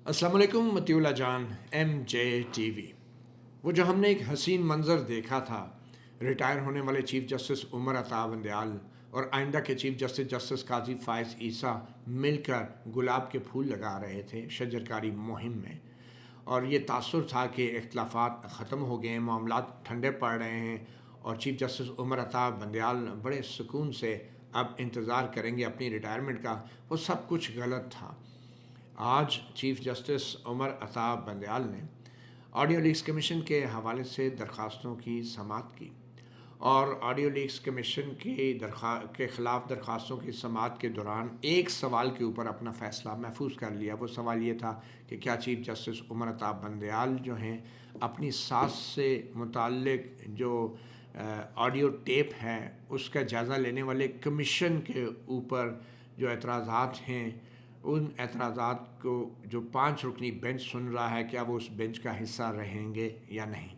السلام علیکم مطیع جان MJTV۔ وہ جو ہم نے ایک حسین منظر دیکھا تھا، ریٹائر ہونے والے چیف جسٹس عمر عطا بندیال اور آئندہ کے چیف جسٹس قاضی فائز عیسیٰ مل کر گلاب کے پھول لگا رہے تھے شجرکاری مہم میں، اور یہ تاثر تھا کہ اختلافات ختم ہو گئے ہیں، معاملات ٹھنڈے پڑ رہے ہیں، اور چیف جسٹس عمر عطا بندیال بڑے سکون سے اب انتظار کریں گے اپنی ریٹائرمنٹ کا۔ وہ سب کچھ غلط تھا۔ آج چیف جسٹس عمر عطا بندیال نے آڈیو لیکس کمیشن کے حوالے سے درخواستوں کی سماعت کی، اور آڈیو لیکس کمیشن کے خلاف درخواستوں کی سماعت کے دوران ایک سوال کے اوپر اپنا فیصلہ محفوظ کر لیا۔ وہ سوال یہ تھا کہ کیا چیف جسٹس عمر عطا بندیال جو ہیں اپنی ساس سے متعلق جو آڈیو ٹیپ ہے اس کا جائزہ لینے والے کمیشن کے اوپر جو اعتراضات ہیں، ان اعتراضات کو جو 5 رکنی بینچ سن رہا ہے، کیا وہ اس بینچ کا حصہ رہیں گے یا نہیں۔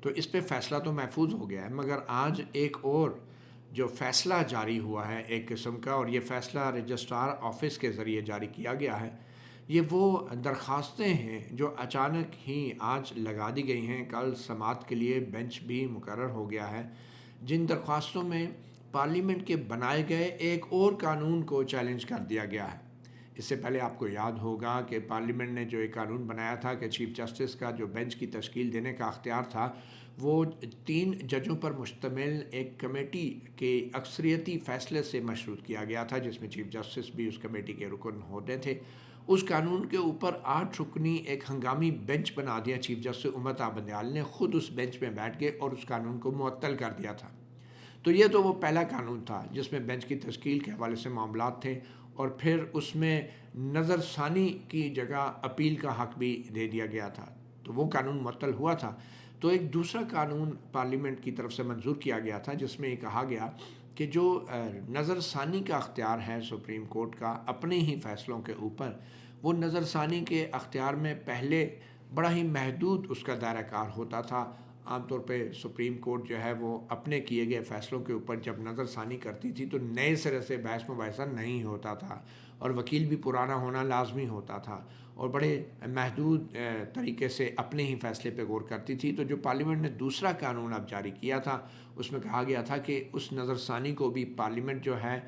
تو اس پہ فیصلہ تو محفوظ ہو گیا ہے، مگر آج ایک اور جو فیصلہ جاری ہوا ہے ایک قسم کا، اور یہ فیصلہ رجسٹرار آفس کے ذریعے جاری کیا گیا ہے، یہ وہ درخواستیں ہیں جو اچانک ہی آج لگا دی گئی ہیں۔ کل سماعت کے لیے بینچ بھی مقرر ہو گیا ہے، جن درخواستوں میں پارلیمنٹ کے بنائے گئے ایک اور قانون کو چیلنج کر دیا گیا ہے۔ اس سے پہلے آپ کو یاد ہوگا کہ پارلیمنٹ نے جو ایک قانون بنایا تھا کہ چیف جسٹس کا جو بینچ کی تشکیل دینے کا اختیار تھا، وہ 3 ججوں پر مشتمل ایک کمیٹی کے اکثریتی فیصلے سے مشروط کیا گیا تھا، جس میں چیف جسٹس بھی اس کمیٹی کے رکن ہوتے تھے۔ اس قانون کے اوپر 8 رکنی ایک ہنگامی بینچ بنا دیا چیف جسٹس عمر عطا بندیال نے، خود اس بینچ میں بیٹھ گئے اور اس قانون کو معطل کر دیا تھا۔ تو یہ تو وہ پہلا قانون تھا جس میں بینچ کی تشکیل کے حوالے سے معاملات تھے، اور پھر اس میں نظر ثانی کی جگہ اپیل کا حق بھی دے دیا گیا تھا، تو وہ قانون معطل ہوا تھا۔ تو ایک دوسرا قانون پارلیمنٹ کی طرف سے منظور کیا گیا تھا، جس میں یہ کہا گیا کہ جو نظر ثانی کا اختیار ہے سپریم کورٹ کا اپنے ہی فیصلوں کے اوپر، وہ نظر ثانی کے اختیار میں پہلے بڑا ہی محدود اس کا دائرہ کار ہوتا تھا۔ عام طور پہ سپریم کورٹ جو ہے وہ اپنے کیے گئے فیصلوں کے اوپر جب نظر ثانی کرتی تھی تو نئے سرے سے بحث مباحثہ نہیں ہوتا تھا، اور وکیل بھی پرانا ہونا لازمی ہوتا تھا، اور بڑے محدود طریقے سے اپنے ہی فیصلے پہ غور کرتی تھی۔ تو جو پارلیمنٹ نے دوسرا قانون اب جاری کیا تھا، اس میں کہا گیا تھا کہ اس نظر ثانی کو بھی پارلیمنٹ جو ہے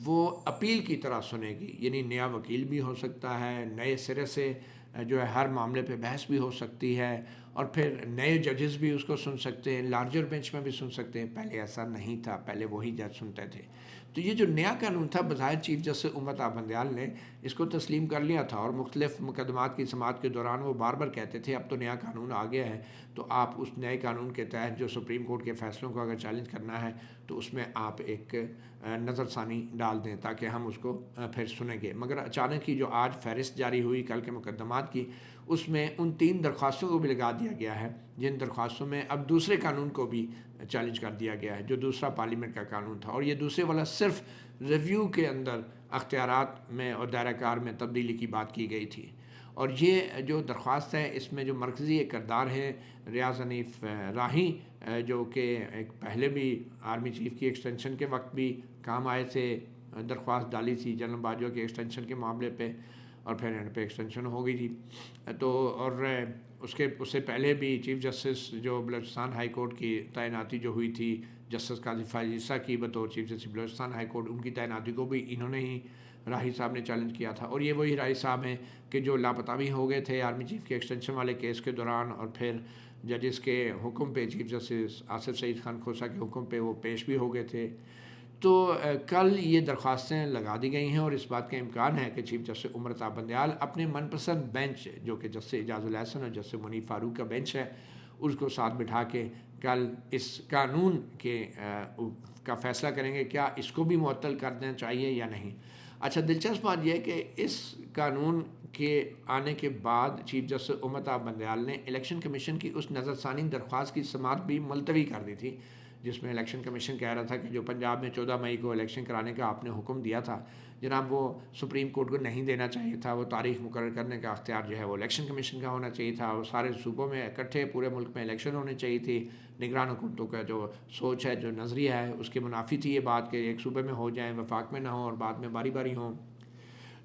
وہ اپیل کی طرح سنے گی، یعنی نیا وکیل بھی ہو سکتا ہے، نئے سرے سے جو ہے ہر معاملے پہ بحث بھی ہو سکتی ہے، اور پھر نئے ججز بھی اس کو سن سکتے ہیں، لارجر بینچ میں بھی سن سکتے ہیں۔ پہلے ایسا نہیں تھا، پہلے وہی جج سنتے تھے۔ تو یہ جو نیا قانون تھا، بظاہر چیف جسٹس عمر عطا بندیال نے اس کو تسلیم کر لیا تھا، اور مختلف مقدمات کی سماعت کے دوران وہ بار بار کہتے تھے اب تو نیا قانون آ گیا ہے، تو آپ اس نئے قانون کے تحت جو سپریم کورٹ کے فیصلوں کو اگر چیلنج کرنا ہے تو اس میں آپ ایک نظر ثانی ڈال دیں تاکہ ہم اس کو پھر سنیں گے۔ مگر اچانک ہی جو آج فہرست جاری ہوئی کل کے مقدمات کی، اس میں ان 3 درخواستوں کو بھی لگا دیا گیا ہے، جن درخواستوں میں اب دوسرے قانون کو بھی چیلنج کر دیا گیا ہے جو دوسرا پارلیمنٹ کا قانون تھا، اور یہ دوسرے والا صرف ریویو کے اندر اختیارات میں اور دائرہ کار میں تبدیلی کی بات کی گئی تھی۔ اور یہ جو درخواست ہے، اس میں جو مرکزی ایک کردار ہے ریاض حنیف راہی، جو کہ ایک پہلے بھی آرمی چیف کی ایکسٹینشن کے وقت بھی کام آئے تھے، درخواست ڈالی تھی جنرل باجوہ کے ایکسٹینشن کے معاملے پہ، اور پھر اینڈ پہ ایکسٹینشن ہو گئی تھی۔ تو اور اس سے پہلے بھی چیف جسٹس جو بلوچستان ہائی کورٹ کی تعیناتی جو ہوئی تھی جسٹس قاضی فائز عیسیٰ کی بطور chief justice Balochistan high court, ان کی تعیناتی کو بھی انہوں نے ہی، راہی صاحب نے چیلنج کیا تھا، اور یہ وہی راہی صاحب ہیں کہ جو لاپتہ بھی ہو گئے تھے آرمی چیف کے ایکسٹینشن والے کیس کے دوران، اور پھر ججز کے حکم پہ، چیف جسٹس آصف سعید خان کھوسہ کے حکم پہ وہ پیش بھی ہو گئے تھے۔ تو کل یہ درخواستیں لگا دی گئی ہیں، اور اس بات کا امکان ہے کہ چیف جسٹس عمر عطا بندیال اپنے من پسند بینچ جو کہ جسٹس اعجاز الاحسن اور جسٹس منیب فاروق کا بینچ ہے، اس کو ساتھ بٹھا کے کل اس قانون کا فیصلہ کریں گے، کیا اس کو بھی معطل کر دینا چاہیے یا نہیں۔ اچھا، دلچسپ بات یہ ہے کہ اس قانون کے آنے کے بعد چیف جسٹس عمر عطا بندیال نے الیکشن کمیشن کی اس نظر ثانی درخواست کی سماعت بھی ملتوی کر دی تھی، جس میں الیکشن کمیشن کہہ رہا تھا کہ جو پنجاب میں 14 مئی کو الیکشن کرانے کا آپ نے حکم دیا تھا جناب، وہ سپریم کورٹ کو نہیں دینا چاہیے تھا، وہ تاریخ مقرر کرنے کا اختیار جو ہے وہ الیکشن کمیشن کا ہونا چاہیے تھا، اور سارے صوبوں میں اکٹھے پورے ملک میں الیکشن ہونے چاہیے تھی۔ نگران حکومتوں کا جو سوچ ہے، جو نظریہ ہے، اس کے منافی تھی یہ بات کہ ایک صوبے میں ہو جائیں، وفاق میں نہ ہوں اور بعد میں باری باری ہوں۔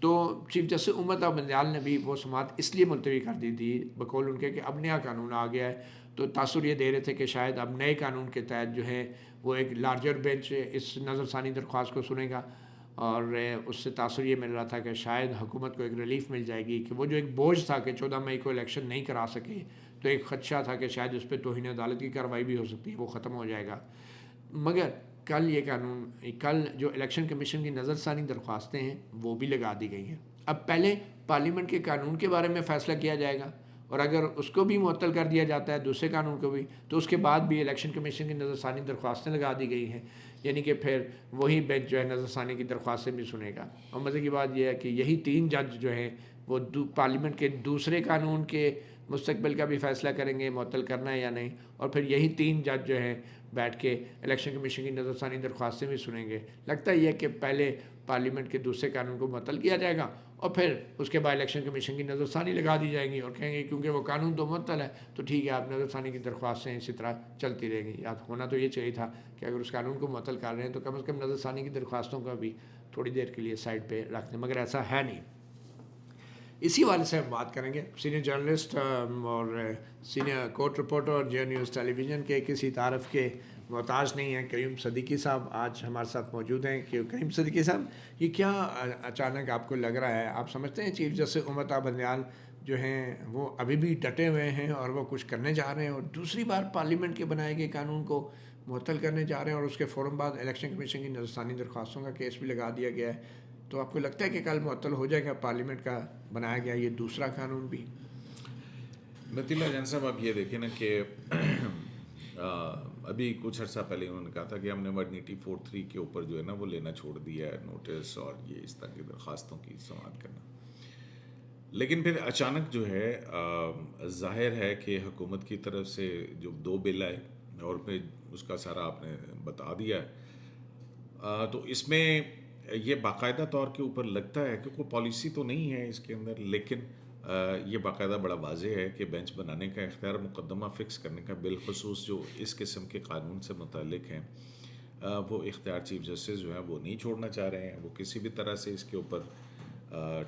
تو چیف جسٹس عمر عطا بندیال نے بھی وہ سماعت اس لیے ملتوی کر دی تھی بقول ان کے کہ اب نیا قانون آ گیا ہے، تو تاثر یہ دے رہے تھے کہ شاید اب نئے قانون کے تحت جو ہے وہ ایک لارجر بینچ اس نظر ثانی درخواست کو سنے گا، اور اس سے تاثر یہ مل رہا تھا کہ شاید حکومت کو ایک ریلیف مل جائے گی کہ وہ جو ایک بوجھ تھا کہ 14 مئی کو الیکشن نہیں کرا سکے، تو ایک خدشہ تھا کہ شاید اس پہ توہین عدالت کی کارروائی بھی ہو سکتی ہے، وہ ختم ہو جائے گا۔ مگر کل یہ قانون، کل جو الیکشن کمیشن کی نظر ثانی درخواستیں ہیں وہ بھی لگا دی گئی ہیں۔ اب پہلے پارلیمنٹ کے قانون کے بارے میں فیصلہ کیا جائے گا، اور اگر اس کو بھی معطل کر دیا جاتا ہے دوسرے قانون کو بھی، تو اس کے بعد بھی الیکشن کمیشن کی نظر ثانی درخواستیں لگا دی گئی ہیں، یعنی کہ پھر وہی بینچ جو ہے نظر ثانی کی درخواستیں بھی سنے گا۔ اور مزے کی بات یہ ہے کہ یہی 3 جج جو ہیں وہ پارلیمنٹ کے دوسرے قانون کے مستقبل کا بھی فیصلہ کریں گے معطل کرنا ہے یا نہیں، اور پھر یہی 3 جج جو ہیں بیٹھ کے الیکشن کمیشن کی نظر ثانی درخواستیں بھی سنیں گے۔ لگتا ہے یہ کہ پہلے پارلیمنٹ کے دوسرے قانون کو معطل کیا جائے گا، اور پھر اس کے بعد الیکشن کمیشن کی نظر ثانی لگا دی جائیں گی، اور کہیں گے کیونکہ وہ قانون تو معطل ہے تو ٹھیک ہے آپ نظر ثانی کی درخواستیں اسی طرح چلتی رہیں گی۔ یا ہونا تو یہ چاہیے تھا کہ اگر اس قانون کو معطل کر رہے ہیں تو کم از کم نظر ثانی کی درخواستوں کا بھی تھوڑی دیر کے لیے سائڈ پہ رکھ دیں، مگر ایسا ہے نہیں۔ اسی حوالے سے ہم بات کریں گے سینئر جرنلسٹ اور سینئر کورٹ رپورٹر اور جے نیوز ٹیلی ویژن کے کسی تعارف کے محتاج نہیں ہیں، کریم صدیقی صاحب آج ہمارے ساتھ موجود ہیں۔ کہ کریم صدیقی صاحب، یہ کیا اچانک آپ کو لگ رہا ہے، آپ سمجھتے ہیں چیف جسٹس عمر عطا بندیال جو ہیں وہ ابھی بھی ڈٹے ہوئے ہیں اور وہ کچھ کرنے جا رہے ہیں اور دوسری بار پارلیمنٹ کے بنائے گئے قانون کو معطل کرنے جا رہے ہیں، اور اس کے فوراً بعد الیکشن کمیشن کی نظر ثانی درخواستوں کا کیس بھی لگا دیا گیا ہے، تو آپ کو لگتا ہے کہ کل معطل ہو جائے گا پارلیمنٹ کا بنایا گیا یہ دوسرا قانون بھی؟ نتیلا جان صاحب، آپ یہ دیکھیں نا کہ ابھی کچھ عرصہ پہلے انہوں نے کہا تھا کہ ہم نے 1843 کے اوپر جو ہے نا وہ لینا چھوڑ دیا ہے نوٹس اور یہ اس طرح کی درخواستوں کی سماعت کرنا، لیکن پھر اچانک جو ہے ظاہر ہے کہ حکومت کی طرف سے جو 2 بل آئے اور پھر اس کا سارا آپ نے بتا دیا ہے، تو اس میں یہ باقاعدہ طور کے اوپر لگتا ہے کہ کوئی پالیسی تو نہیں ہے اس کے اندر، لیکن یہ باقاعدہ بڑا واضح ہے کہ بینچ بنانے کا اختیار، مقدمہ فکس کرنے کا، بالخصوص جو اس قسم کے قانون سے متعلق ہیں، وہ اختیار چیف جسٹس جو ہیں وہ نہیں چھوڑنا چاہ رہے ہیں۔ وہ کسی بھی طرح سے اس کے اوپر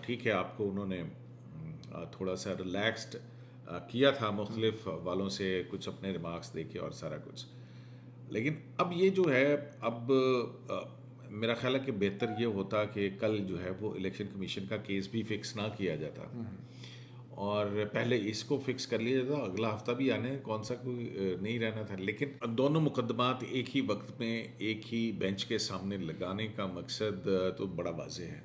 ٹھیک ہے، آپ کو انہوں نے تھوڑا سا ریلیکسڈ کیا تھا مختلف والوں سے کچھ اپنے ریمارکس دے کے اور سارا کچھ، لیکن اب یہ جو ہے اب میرا خیال ہے کہ بہتر یہ ہوتا کہ کل جو ہے وہ الیکشن کمیشن کا کیس بھی فکس نہ کیا جاتا اور پہلے اس کو فکس کر لیا جاتا، اگلا ہفتہ بھی آنے کون سا کوئی نہیں رہنا تھا، لیکن دونوں مقدمات ایک ہی وقت میں ایک ہی بینچ کے سامنے لگانے کا مقصد تو بڑا واضح ہے۔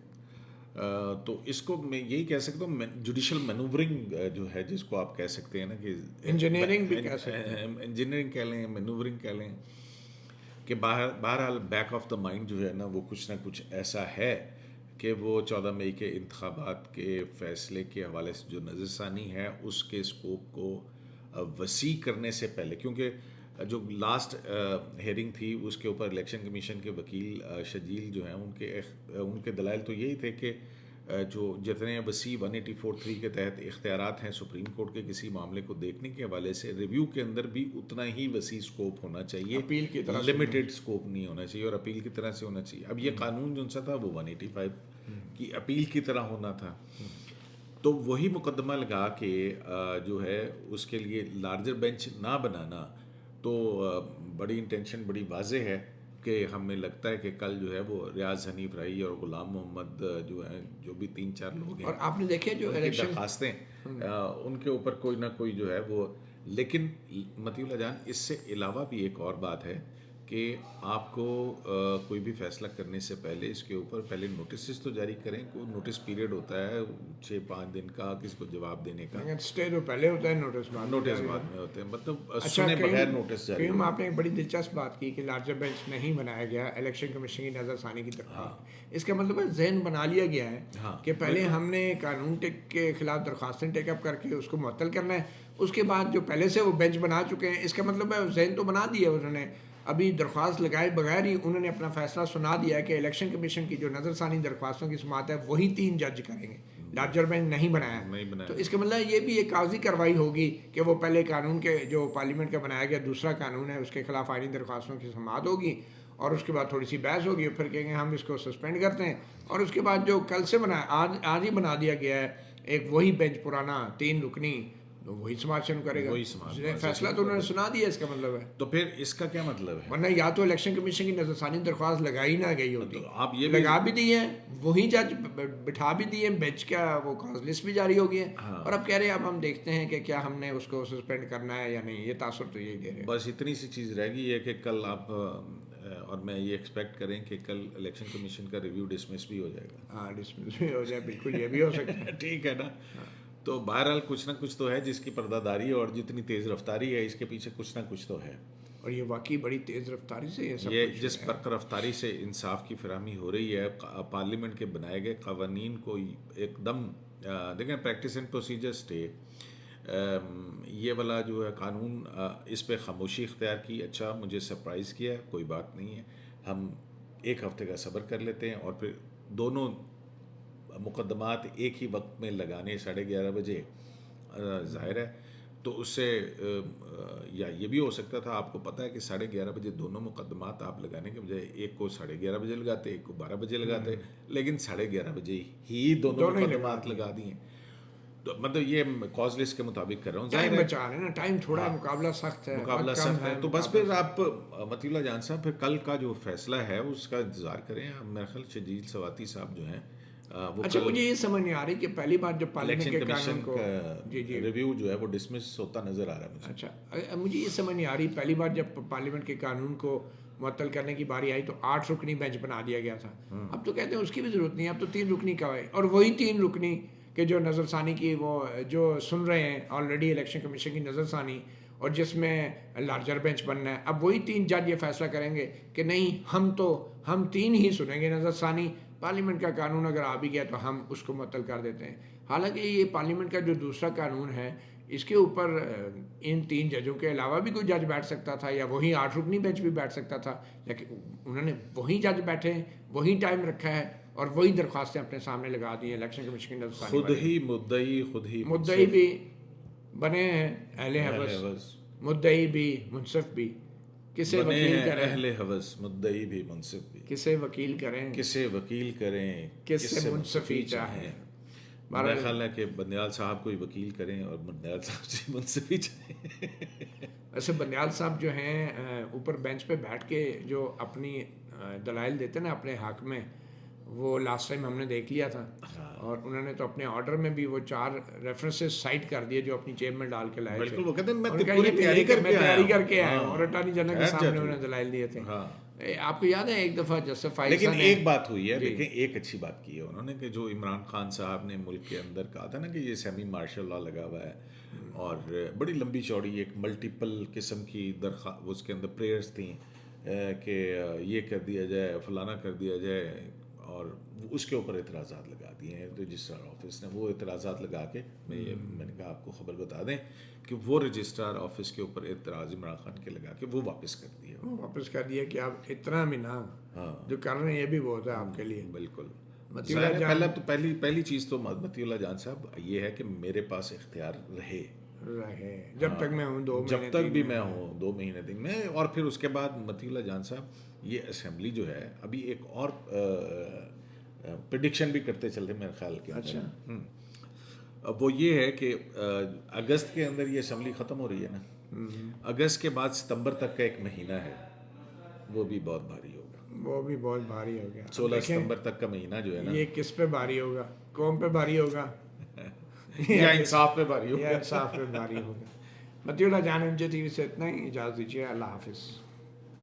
تو اس کو میں یہی کہہ سکتا ہوں جوڈیشل مینوورنگ جو ہے، جس کو آپ کہہ سکتے ہیں نا کہ انجینئرنگ بھی کہہ سکتے ہیں، انجینئرنگ کہہ لیں، مینوورنگ کہہ لیں، کہ بہرحال بیک آف دا مائنڈ جو ہے نا وہ کچھ نہ کچھ ایسا ہے کہ وہ 14 مئی کے انتخابات کے فیصلے کے حوالے سے جو نظر ثانی ہے اس کے اسکوپ کو وسیع کرنے سے پہلے، کیونکہ جو لاسٹ ہیئرنگ تھی اس کے اوپر الیکشن کمیشن کے وکیل شجیل جو ہیں ان کے دلائل تو یہی تھے کہ جو جتنے وسیع 1843 کے تحت اختیارات ہیں سپریم کورٹ کے کسی معاملے کو دیکھنے کے حوالے سے، ریویو کے اندر بھی اتنا ہی وسیع سکوپ ہونا چاہیے، اپیل کی طرح لمیٹڈ سکوپ نہیں ہونا چاہیے، اور اپیل کی طرح سے ہونا چاہیے۔ اب یہ قانون جو سا تھا وہ 185 کی اپیل کی طرح ہونا تھا، تو وہی مقدمہ لگا کے جو ہے اس کے لیے لارجر بینچ نہ بنانا، تو بڑی انٹینشن بڑی واضح ہے کہ ہمیں لگتا ہے کہ کل جو ہے وہ ریاض حنیف رائی اور غلام محمد جو ہیں، جو بھی 3-4 لوگ ہیں، اور آپ نے دیکھے جو الیکشن درخواستیں ان کے اوپر کوئی نہ کوئی جو ہے وہ، لیکن مطیع اللہ جان اس سے علاوہ بھی ایک اور بات ہے کہ آپ کو کوئی بھی فیصلہ کرنے سے پہلے اس کے اوپر پہلے نوٹسز تو جاری کریں، کوئی نوٹس پیریڈ ہوتا ہے 6-5 دن کا کسی کو جواب دینے کا، اسٹے تو پہلے ہوتا ہے، نوٹس بعد میں ہوتے ہیں، مطلب سنے بغیر نوٹس جاری۔ آپ نے ایک بڑی دلچسپ بات کی کہ لارجر بینچ نہیں بنایا گیا الیکشن کمیشن کی نظر ثانی کی درخواست، اس کا مطلب ہے ذہن بنا لیا گیا ہے کہ پہلے ہم نے قانون کے خلاف درخواستیں ٹیک اپ کر کے اس کو معطل کرنا ہے، اس کے بعد جو پہلے سے وہ بینچ بنا چکے ہیں، اس کا مطلب ہے ذہن تو بنا دیا انہوں نے، ابھی درخواست لگائے بغیر ہی انہوں نے اپنا فیصلہ سنا دیا ہے کہ الیکشن کمیشن کی جو نظر ثانی درخواستوں کی سماعت ہے وہی 3 جج کریں گے، لارجر بینچ نہیں بنایا، تو اس کا مطلب یہ بھی ایک کاغذی کارروائی ہوگی کہ وہ پہلے قانون کے جو پارلیمنٹ کا بنایا گیا دوسرا قانون ہے اس کے خلاف آئینی درخواستوں کی سماعت ہوگی، اور اس کے بعد تھوڑی سی بحث ہوگی، پھر کہیں گے ہم اس کو سسپینڈ کرتے ہیں، اور اس کے بعد جو کل سے آج ہی بنا دیا گیا ہے ایک وہی بینچ پرانا 3 رکنی، تو وہی سماعت شروع کرے گا. وہی سماعت فیصلہ تو انہوں نے سنا دیا، اس کا مطلب ہے. تو پھر اس کا کیا مطلب ہے؟ ورنہ یا تو الیکشن کمیشن کی نظر ثانی درخواست لگائی نہ گئی ہوتی، آپ یہ لگا بھی دی ہے، وہی جج بٹھا بھی دیے، بینچ کا وہ کاز لسٹ بھی جاری ہو گئی ہے، اور اب کہہ رہے ہیں اب ہم دیکھتے ہیں کہ کیا ہم نے اس کو سسپینڈ کرنا ہے یا نہیں. یہ تاثر تو یہی دے رہے ہیں. بس اتنی سی چیز رہ گئی ہے کہ کل آپ اور میں یہ ایکسپیکٹ کریں کہ کل الیکشن کمیشن کا ریویو ڈسمس بھی ہو جائے گا. ہاں ڈسمس بھی ہو جائے، بالکل یہ بھی ہو سکتا ہے. ٹھیک ہے نا. تو بہرحال کچھ نہ کچھ تو ہے جس کی پردہ داری اور جتنی تیز رفتاری ہے اس کے پیچھے کچھ نہ کچھ تو ہے. اور یہ واقعی بڑی تیز رفتاری سے یہ سب یہ کچھ جس برق رفتاری سے انصاف کی فراہمی ہو رہی ہے، پارلیمنٹ کے بنائے گئے قوانین کو ایک دم دیکھیں پریکٹس اینڈ پروسیجر اسٹے، یہ والا جو ہے قانون اس پہ خاموشی اختیار کی. اچھا مجھے سرپرائز کیا ہے، کوئی بات نہیں ہے، ہم ایک ہفتے کا صبر کر لیتے ہیں اور پھر دونوں مقدمات ایک ہی وقت میں لگانے 11:30 بجے ظاہر ہے تو اس سے یا یہ بھی ہو سکتا تھا، آپ کو پتہ ہے کہ 11:30 بجے دونوں مقدمات آپ لگانے کے بجائے ایک کو 11:30 بجے لگاتے، ایک کو 12 بجے لگاتے، لیکن 11:30 بجے ہی دونوں مقدمات لگا دیے. تو مطلب یہ کاز لسٹ کے مطابق کر رہا ہوں. ٹائم بچا رہے ہیں نا، ٹائم تھوڑا ہے، مقابلہ سخت ہے، مقابلہ سخت ہے. تو بس پھر آپ مطیع اللہ جان صاحب پھر کل کا جو فیصلہ ہے اس کا انتظار کریں. میرا خیال شجیل سواتی صاحب جو ہیں وہ اچھا مجھے یہ سمجھ نہیں آ رہی کہ پہلی بار جب پارلیمنٹ الیکشن کے قانون کمیشن کو کا ریویو جو ہے وہ ڈسمس ہوتا نظر آ رہا ہے مجھے. اچھا مجھے یہ سمجھ نہیں آ رہی، پہلی بار جب پارلیمنٹ کے قانون کو معطل کرنے کی باری آئی تو 8 رکنی بینچ بنا دیا گیا تھا. اب تو کہتے ہیں اس کی بھی ضرورت نہیں ہے، اب تو 3 رکنی کا ہے، اور وہی 3 رکنی کہ جو نظر ثانی کی وہ جو سن رہے ہیں آلریڈی الیکشن کمیشن کی نظر ثانی، اور جس میں لارجر بینچ بننا ہے. اب وہی 3 جج یہ فیصلہ کریں گے کہ نہیں ہم 3 ہی سنیں گے نظر ثانی، پارلیمنٹ کا قانون اگر آ بھی گیا تو ہم اس کو معطل کر دیتے ہیں. حالانکہ یہ پارلیمنٹ کا جو دوسرا قانون ہے اس کے اوپر ان 3 ججوں کے علاوہ بھی کوئی جج بیٹھ سکتا تھا، یا وہی 8 رکنی بینچ بھی بیٹھ سکتا تھا، لیکن انہوں نے وہی جج بیٹھے ہیں، وہی ٹائم رکھا ہے اور وہی درخواستیں اپنے سامنے لگا دی ہیں. الیکشن کمیشن کی نظر ثانی خود ہی مدعی خود ہی مدعی بھی بنے ہیں، اہل حوث مدعی بھی منصف بھی. کسے وکیل کریں، اہل حوث مدعی بھی منصف بھی، کسے وکیل کریں، کسے وکیل کریں، کسے منصفی چاہیں. میرا خیال ہے کہ بندیال صاحب کو ہی وکیل کریں اور بندیال صاحب سے منصفی چاہیں. ویسے بندیال صاحب جو ہیں اوپر بینچ پہ بیٹھ کے جو اپنی دلائل دیتے نا اپنے حق میں، وہ لاسٹ ٹائم ہم نے دیکھ لیا تھا، اور انہوں نے تو اپنے آرڈر میں بھی وہ 4 ریفرنسز سائٹ کر دیے جو اپنی جیب میں ڈال کے لائے تھے. بالکل، وہ کہتے ہیں میں پوری تیاری کر کے آیا ہوں، ہاں. اور اٹارنی جنرل کے سامنے انہوں نے دلائل دیے تھے. آپ کو یاد ہے ایک دفعہ جسٹیفائی، لیکن ایک بات ہوئی ہے، دیکھیں ایک اچھی بات کی ہے انہوں نے کہ جو عمران خان صاحب نے ملک کے اندر کہا تھا نا کہ یہ سیمی مارشل لا لگا ہوا ہے، اور بڑی لمبی چوڑی ایک ملٹیپل قسم کی درخواست اس کے اندر پریئرز تھیں کہ یہ کر دیا جائے، فلانا کر دیا جائے، اور اس کے اوپر اعتراضات لگا دیے ہیں رجسٹرار آفس نے. وہ اعتراضات لگا کے میں نے کہا آپ کو خبر بتا دیں کہ وہ رجسٹرار آفس کے اوپر اعتراض عمران خان کے لگا کے وہ واپس کر دیا کہ آپ اتنا بھی نہ جو کر رہے ہیں یہ بھی بہت ہے آپ کے لیے. بالکل. پہلا تو پہلی چیز تو مطیع اللہ جان صاحب یہ ہے کہ میرے پاس اختیار رہے جب تک میں ہوں، 2 مہینے جب تک بھی میں ہوں 2 مہینے تک میں. اور پھر اس کے بعد مطیع اللہ جان صاحب یہ اسمبلی جو ہے ابھی ایک اور پریڈکشن بھی کرتے چلتے میرے خیال کے. اچھا وہ یہ ہے کہ اگست کے اندر یہ اسمبلی ختم ہو رہی ہے نا، اگست کے بعد ستمبر تک کا ایک مہینہ ہے، وہ بھی بہت بھاری ہوگا. وہ بھی بہت بھاری ہو گیا. 16 ستمبر تک کا مہینہ جو ہے نا، یہ کس پہ بھاری ہوگا؟ قوم پہ بھاری ہوگا یا انصاف پہ بھاری ہوگا؟ انصاف پہ بھاری ہوگا. مطیع اللہ جان MJ TV سے اتنا ہی، اجازت دیجیے. اللہ حافظ.